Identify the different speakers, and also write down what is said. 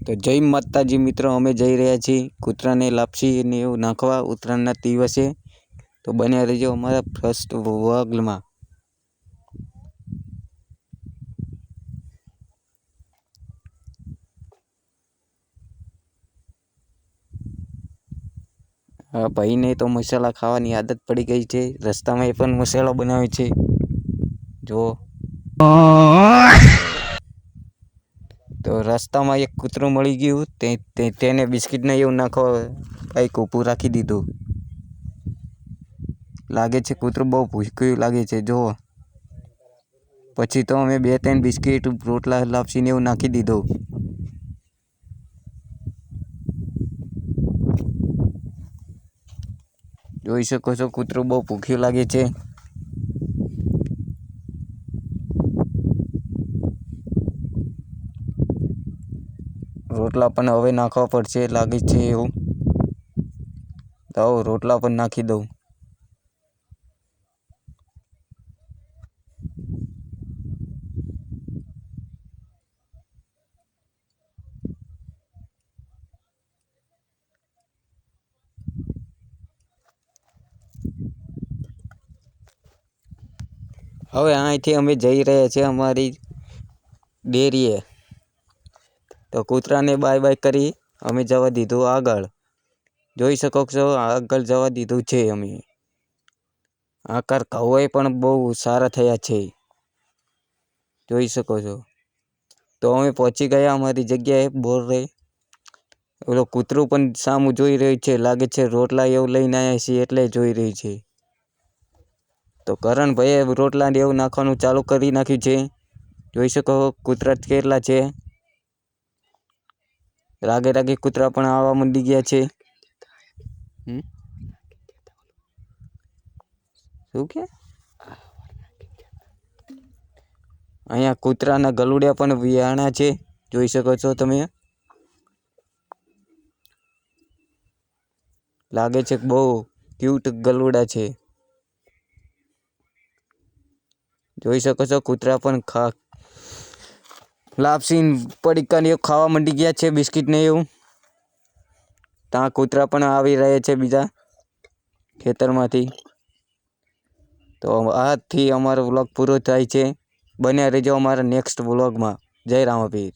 Speaker 1: તો જય માતાજી મિત્રો, અમે જઈ રહ્યા છીએ કૂતરાને લાપસી ને એવું નાખવા ઉત્તરાયણના દિવસે। તો બન્યા રહેજો અમારા ફર્સ્ટ વ્લોગમાં। હા, ભાઈને તો મસાલા ખાવાની આદત પડી ગઈ છે। રસ્તામાં એ પણ મસાલો બનાવે છે। જો તો રસ્તામાં એક કૂતરું મળી ગયું, તેને બિસ્કિટને એવું નાખવા બાઈક ઊભું રાખી દીધું। લાગે છે કૂતરું બહુ ભૂખ્યું લાગે છે। જો પછી તો અમે 2-3 બિસ્કિટ, રોટલા, લાપસીને એવું નાખી દીધું। જોઈ શકો છો કૂતરું બહુ ભૂખ્યું લાગે છે। રોટલા પણ હવે નાખવા પડશે લાગે છે એવું। તો રોટલા પણ નાખી દઉં। હવે અહીંથી અમે જઈ રહ્યા છીએ અમારી ડેરીએ। તો કૂતરાને બાય બાય કરી અમે જવા દીધું આગળ। જોઈ શકો છો આગળ જવા દીધું છે અમે। આકાર ઘઉં પણ બહુ સારા થયા છે, જોઈ શકો છો। તો અમે પહોંચી ગયા અમારી જગ્યાએ બોર રહે। ઓલો કૂતરું પણ સામું જોઈ રહ્યું છે, લાગે છે રોટલા એવું લઈને આવ્યા છીએ એટલે જોઈ રહી છે। તો કરણભાઈએ રોટલા ને એવું નાખવાનું ચાલુ કરી નાખ્યું છે। જોઈ શકો કૂતરા કેટલા છે। રાગે રાગે કૂતરા પણ આવવા માંડી ગયા છે। શું કે અહીંયા કૂતરાના ગલુડિયા પણ વિયાણા છે, જોઈ શકો છો તમે। લાગે છે બહુ ક્યુટ ગલુડા છે। જોઈ શકો છો કૂતરા પણ લાપસી પડીકા ને એવું ખાવા માંડી ગયા છે, બિસ્કિટ ને એવું। ત્યાં કૂતરા પણ આવી રહ્યા છે બીજા ખેતરમાંથી। તો આજથી અમારો વ્લોગ પૂરો થાય છે। બન્યા રહેજો અમારા નેક્સ્ટ વ્લોગમાં। જય રામાપીર।